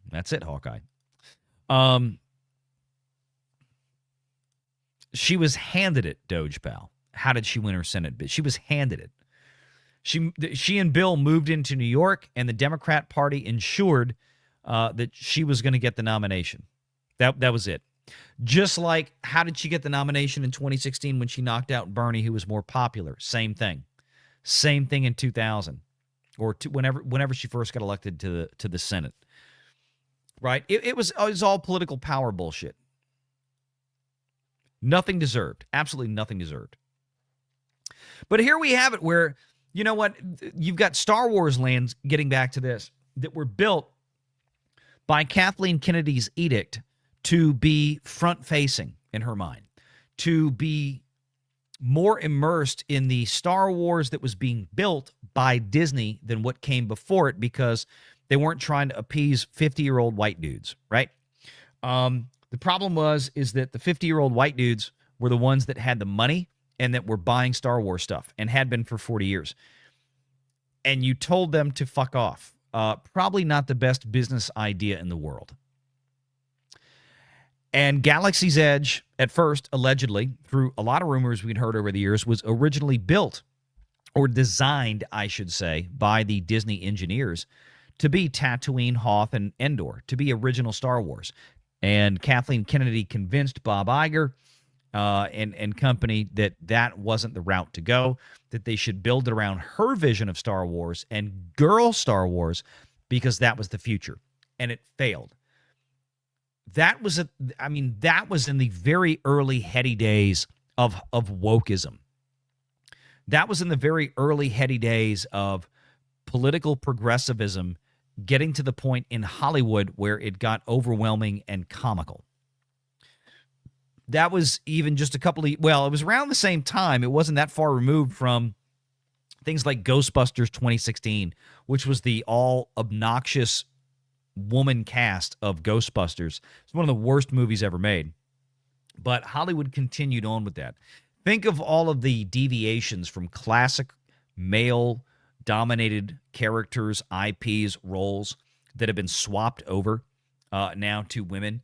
That's it, Hawkeye. She was handed it, Doge Pal. How did she win her Senate bid? She was handed it. She and Bill moved into New York, and the Democrat Party ensured that she was going to get the nomination. That was it. Just like, how did she get the nomination in 2016 when she knocked out Bernie, who was more popular? Same thing. Same thing in 2000, or whenever she first got elected to the Senate. Right? It was all political power bullshit. Nothing deserved. Absolutely nothing deserved. But here we have it where, you know what? You've got Star Wars lands, getting back to this, that were built by Kathleen Kennedy's edict to be front-facing in her mind, to be more immersed in the Star Wars that was being built by Disney than what came before it, because they weren't trying to appease 50-year-old white dudes, right? The problem is that the 50-year-old white dudes were the ones that had the money and that were buying Star Wars stuff and had been for 40 years. And you told them to fuck off. Probably not the best business idea in the world. And Galaxy's Edge, at first, allegedly, through a lot of rumors we'd heard over the years, was originally built, or designed, I should say, by the Disney engineers to be Tatooine, Hoth, and Endor, to be original Star Wars. And Kathleen Kennedy convinced Bob Iger and company that wasn't the route to go, that they should build it around her vision of Star Wars and girl Star Wars because that was the future. And it failed. That was that was in the very early heady days of wokeism. That was in the very early heady days of political progressivism getting to the point in Hollywood where it got overwhelming and comical. That was even just it was around the same time. It wasn't that far removed from things like Ghostbusters 2016, which was the all obnoxious woman cast of Ghostbusters. It's one of the worst movies ever made. But Hollywood continued on with that. Think of all of the deviations from classic male-dominated characters, IPs, roles that have been swapped over now to women.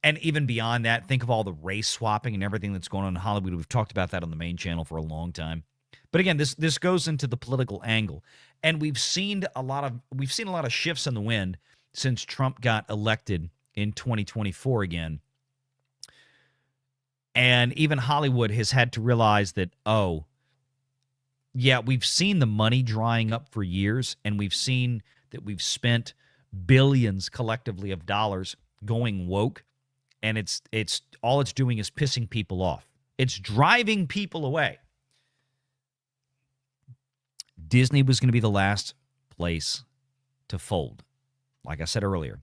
And even beyond that, think of all the race swapping and everything that's going on in Hollywood. We've talked about that on the main channel for a long time. But again, this goes into the political angle. And we've seen a lot of shifts in the wind since Trump got elected in 2024 again. And even Hollywood has had to realize that, we've seen the money drying up for years, and we've seen that we've spent billions collectively of dollars going woke, and it's all it's doing is pissing people off. It's driving people away. Disney was going to be the last place to fold, like I said earlier.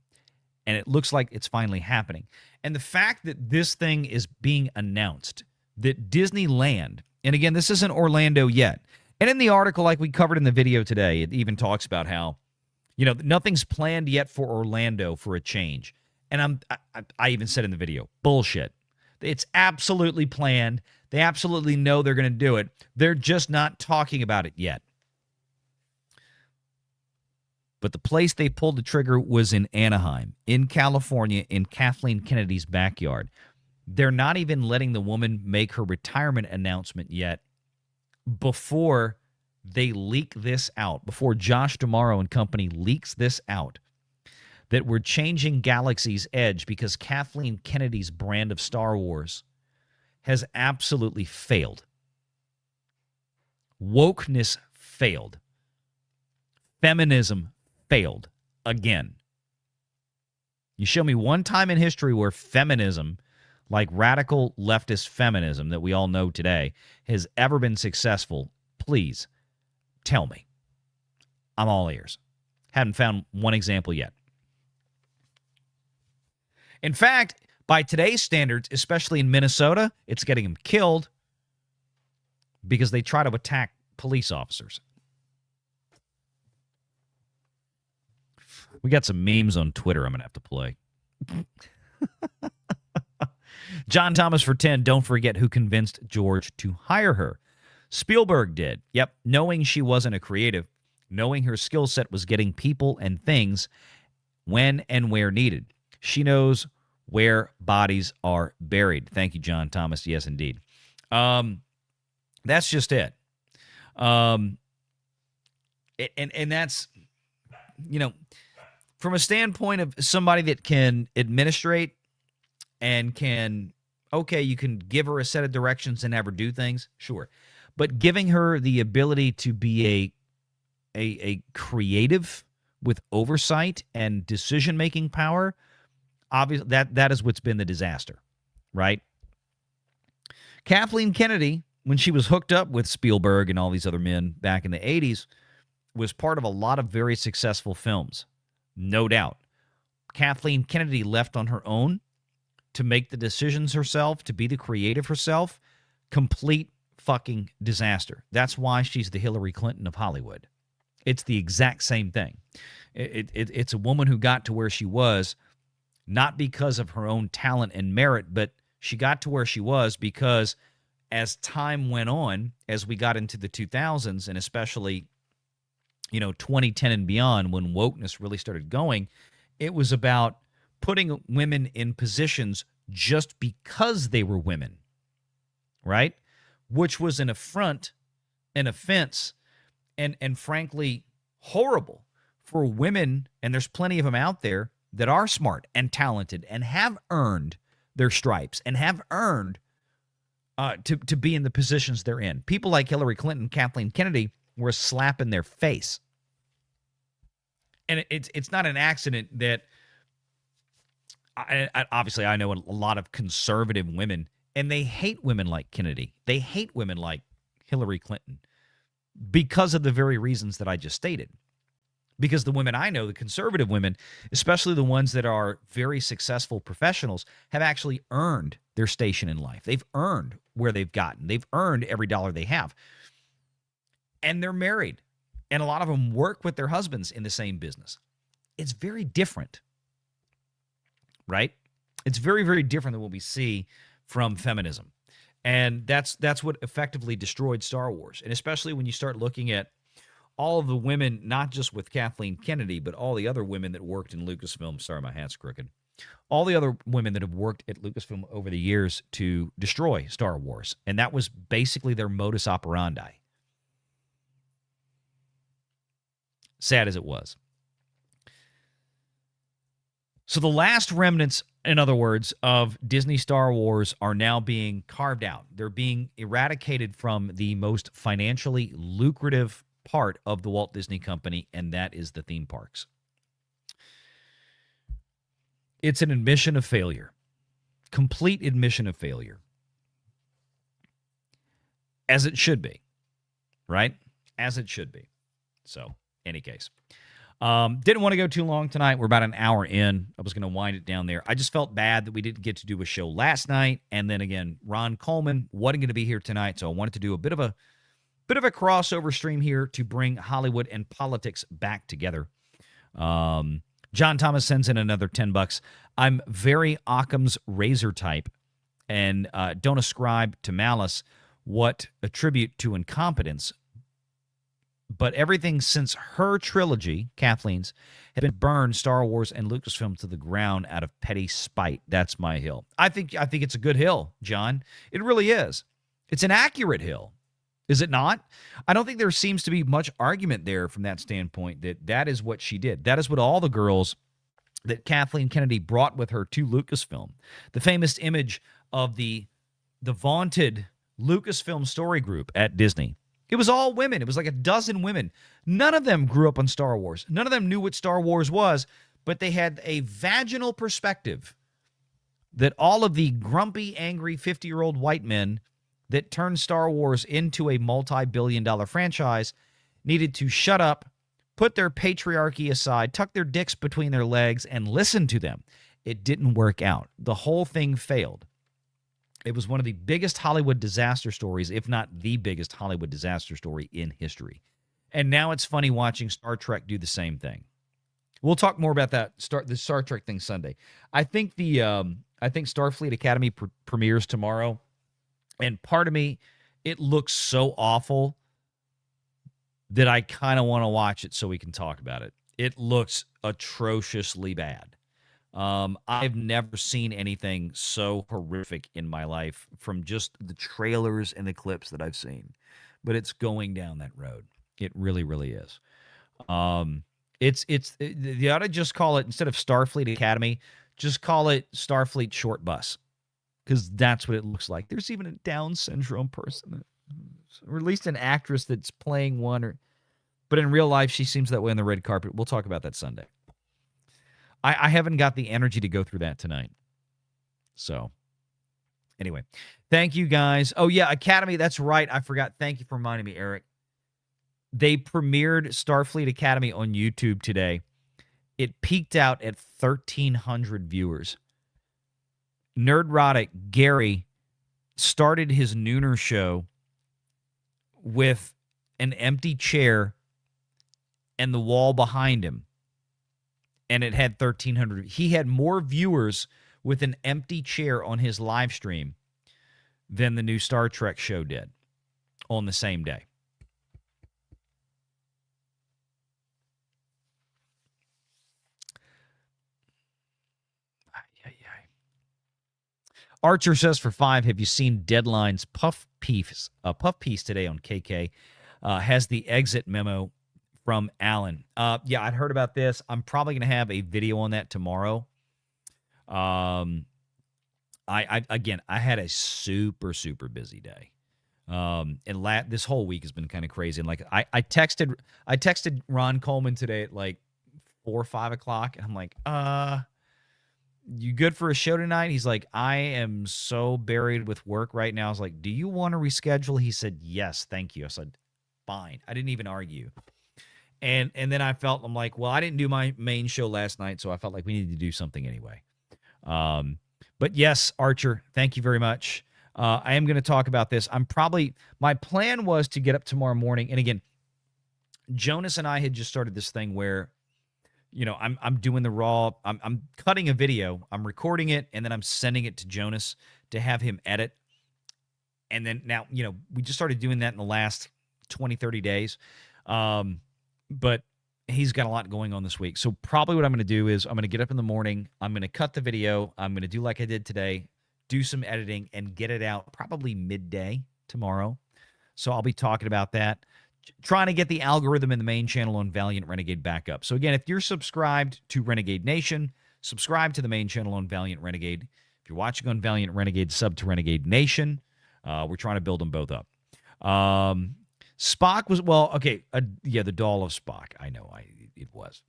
And it looks like it's finally happening. And the fact that this thing is being announced, that Disneyland, and again, this isn't Orlando yet. And in the article, like we covered in the video today, it even talks about how, nothing's planned yet for Orlando for a change. And I even said in the video, bullshit. It's absolutely planned. They absolutely know they're going to do it. They're just not talking about it yet. But the place they pulled the trigger was in Anaheim, in California, in Kathleen Kennedy's backyard. They're not even letting the woman make her retirement announcement yet before they leak this out, before Josh D'Amaro and company leaks this out, that we're changing Galaxy's Edge because Kathleen Kennedy's brand of Star Wars has absolutely failed. Wokeness failed. Feminism failed again. You show me one time in history where feminism, like radical leftist feminism that we all know today, has ever been successful. Please tell me. I'm all ears. Haven't found one example yet. In fact, by today's standards, especially in Minnesota, it's getting them killed because they try to attack police officers. We got some memes on Twitter I'm going to have to play. John Thomas for 10. Don't forget who convinced George to hire her. Spielberg did. Yep. Knowing she wasn't a creative, knowing her skill set was getting people and things when and where needed. She knows where bodies are buried. Thank you, John Thomas. Yes, indeed. That's just it. And that's, from a standpoint of somebody that can administrate and you can give her a set of directions and have her do things, sure. But giving her the ability to be a creative with oversight and decision-making power, obviously that is what's been the disaster, right? Kathleen Kennedy, when she was hooked up with Spielberg and all these other men back in the 80s, was part of a lot of very successful films. No doubt. Kathleen Kennedy left on her own to make the decisions herself, to be the creative herself. Complete fucking disaster. That's why she's the Hillary Clinton of Hollywood. It's the exact same thing. It's a woman who got to where she was not because of her own talent and merit, but she got to where she was because as time went on, as we got into the 2000s, and especially 2010 and beyond, when wokeness really started going, it was about putting women in positions just because they were women, right? Which was an affront, an offense, and frankly, horrible for women, and there's plenty of them out there that are smart and talented and have earned their stripes and have earned to be in the positions they're in. People like Hillary Clinton, Kathleen Kennedy were a slap in their face. And it's not an accident that obviously I know a lot of conservative women, and they hate women like Kennedy. They hate women like Hillary Clinton because of the very reasons that I just stated. Because the women I know, the conservative women, especially the ones that are very successful professionals, have actually earned their station in life. They've earned where they've gotten. They've earned every dollar they have. And they're married. And a lot of them work with their husbands in the same business. It's very different, right? It's very, very different than what we see from feminism. And that's what effectively destroyed Star Wars. And especially when you start looking at all of the women, not just with Kathleen Kennedy, but all the other women that worked in Lucasfilm. Sorry, my hat's crooked. All the other women that have worked at Lucasfilm over the years to destroy Star Wars. And that was basically their modus operandi. Sad as it was. So the last remnants, in other words, of Disney Star Wars are now being carved out. They're being eradicated from the most financially lucrative part of the Walt Disney Company, and that is the theme parks. It's an admission of failure. Complete admission of failure. As it should be. Right? As it should be. So, any case. Didn't want to go too long tonight. We're about an hour in. I was going to wind it down there. I just felt bad that we didn't get to do a show last night. And then again, Ron Coleman wasn't going to be here tonight, so I wanted to do a bit of a crossover stream here to bring Hollywood and politics back together. John Thomas sends in another $10. I'm very Occam's razor type and don't ascribe to malice what attribute to incompetence. But everything since her trilogy, Kathleen's, had been burned Star Wars and Lucasfilm to the ground out of petty spite. That's my hill. I think it's a good hill, John. It really is. It's an accurate hill. Is it not? I don't think there seems to be much argument there from that standpoint that is what she did. That is what all the girls that Kathleen Kennedy brought with her to Lucasfilm. The famous image of the vaunted Lucasfilm story group at Disney. It was all women. It was like a dozen women. None of them grew up on Star Wars. None of them knew what Star Wars was, but they had a vaginal perspective that all of the grumpy, angry 50-year-old white men that turned Star Wars into a multi-billion-dollar franchise needed to shut up, put their patriarchy aside, tuck their dicks between their legs, and listen to them. It didn't work out. The whole thing failed. It was one of the biggest Hollywood disaster stories, if not the biggest Hollywood disaster story in history. And now it's funny watching Star Trek do the same thing. We'll talk more about that the Star Trek thing Sunday. I think Starfleet Academy premieres tomorrow, and part of me, it looks so awful that I kind of want to watch it so we can talk about it. It looks atrociously bad. I've never seen anything so horrific in my life from just the trailers and the clips that I've seen. But it's going down that road. It really, really is. You ought to just call it, instead of Starfleet Academy, just call it Starfleet Short Bus. Because that's what it looks like. There's even a Down syndrome person, or at least an actress that's playing one. But in real life, she seems that way on the red carpet. We'll talk about that Sunday. I haven't got the energy to go through that tonight. So, anyway, thank you guys. Oh, yeah, Academy, that's right. I forgot. Thank you for reminding me, Eric. They premiered Starfleet Academy on YouTube today. It peaked out at 1,300 viewers. Nerdrotic Gary started his nooner show with an empty chair and the wall behind him. And it had 1,300. He had more viewers with an empty chair on his live stream than the new Star Trek show did on the same day. Archer says for 5, have you seen Deadline's puff piece today on KK? Has the exit memo from Alan. Yeah, I'd heard about this. I'm probably going to have a video on that tomorrow. I had a super, super busy day. And this whole week has been kind of crazy. And like I texted Ron Coleman today at like 4 or 5 o'clock, and I'm like, you good for a show tonight? He's like, I am so buried with work right now. I was like, do you want to reschedule? He said, yes, thank you. I said, fine. I didn't even argue. And then I'm like, well, I didn't do my main show last night, so I felt like we needed to do something anyway. But yes, Archer, thank you very much. I am going to talk about this. My plan was to get up tomorrow morning. And again, Jonas and I had just started this thing where, I'm doing the raw, I'm cutting a video, I'm recording it, and then I'm sending it to Jonas to have him edit. And then now, we just started doing that in the last 20, 30 days. But he's got a lot going on this week. So probably what I'm going to do is I'm going to get up in the morning, I'm going to cut the video, I'm going to do like I did today, do some editing, and get it out probably midday tomorrow. So I'll be talking about that, trying to get the algorithm in the main channel on Valiant Renegade back up. So again, if you're subscribed to Renegade Nation, subscribe to the main channel on Valiant Renegade. If you're watching on Valiant Renegade, sub to Renegade Nation. We're trying to build them both up. Spock was, the doll of Spock. I know, it was.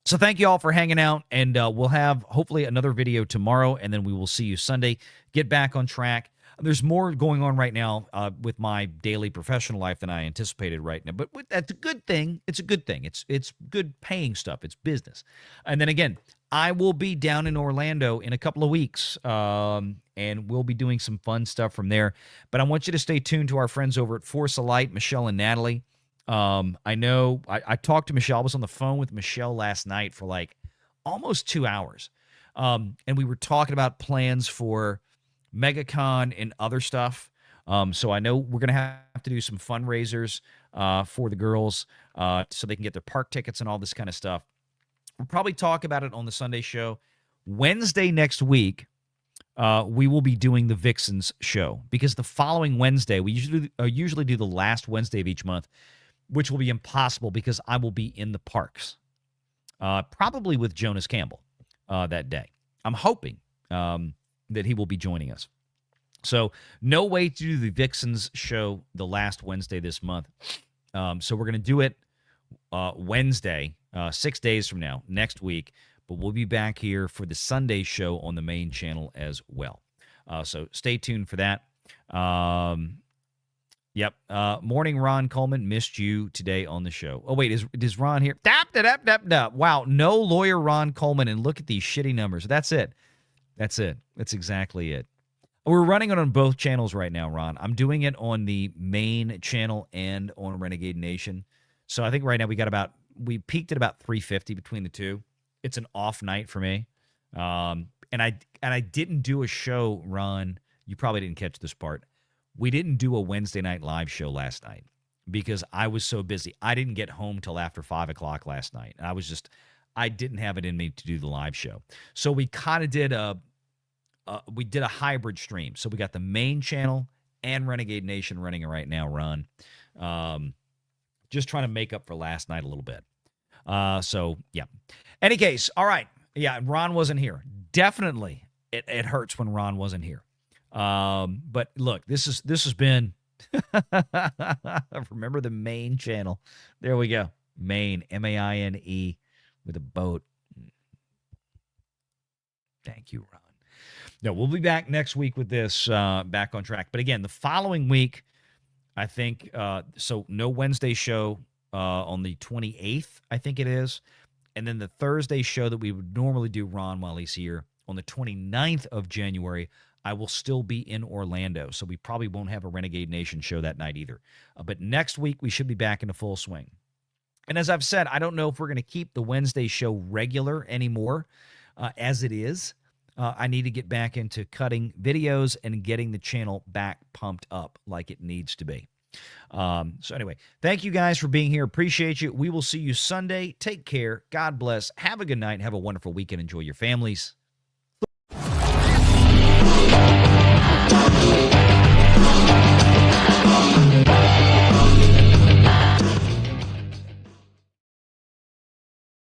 So thank you all for hanging out, and we'll have hopefully another video tomorrow, and then we will see you Sunday. Get back on track. There's more going on right now with my daily professional life than I anticipated right now, but that's a good thing. It's a good thing. It's good paying stuff. It's business. And then again, I will be down in Orlando in a couple of weeks, and we'll be doing some fun stuff from there. But I want you to stay tuned to our friends over at Force of Light, Michelle and Natalie. I know I talked to Michelle. I was on the phone with Michelle last night for like almost 2 hours. And we were talking about plans for MegaCon and other stuff. So I know we're going to have to do some fundraisers for the girls so they can get their park tickets and all this kind of stuff. We'll probably talk about it on the Sunday show. Wednesday next week, we will be doing the Vixens show, because the following Wednesday, we usually do the last Wednesday of each month, which will be impossible because I will be in the parks, probably with Jonas Campbell that day. I'm hoping that he will be joining us. So no way to do the Vixens show the last Wednesday this month. So we're going to do it Wednesday, 6 days from now, next week. But we'll be back here for the Sunday show on the main channel as well. So stay tuned for that. Yep. Morning, Ron Coleman. Missed you today on the show. Oh, wait, is Ron here? Wow, no lawyer Ron Coleman, and look at these shitty numbers. That's it. That's exactly it. We're running it on both channels right now, Ron. I'm doing it on the main channel and on Renegade Nation. So I think right now we peaked at about 350 between the two. It's an off night for me. And I didn't do a show, Ron. You probably didn't catch this part. We didn't do a Wednesday night live show last night because I was so busy. I didn't get home till after 5 o'clock last night. I didn't have it in me to do the live show. So we kind of did a hybrid stream. So we got the main channel and Renegade Nation running right now, Ron. Just trying to make up for last night a little bit. So yeah. Any case, all right. Yeah, Ron wasn't here. Definitely, it hurts when Ron wasn't here. But look, this has been. Remember the main channel. There we go. Maine, MAINE, with a boat. Thank you, Ron. No, we'll be back next week with this back on track. But again, the following week, I think, so no Wednesday show on the 28th, I think it is. And then the Thursday show that we would normally do, Ron, while he's here, on the 29th of January, I will still be in Orlando. So we probably won't have a Renegade Nation show that night either. But next week, we should be back into full swing. And as I've said, I don't know if we're going to keep the Wednesday show regular anymore as it is. I need to get back into cutting videos and getting the channel back pumped up like it needs to be. So anyway, thank you guys for being here. Appreciate you. We will see you Sunday. Take care. God bless. Have a good night. Have a wonderful weekend. Enjoy your families.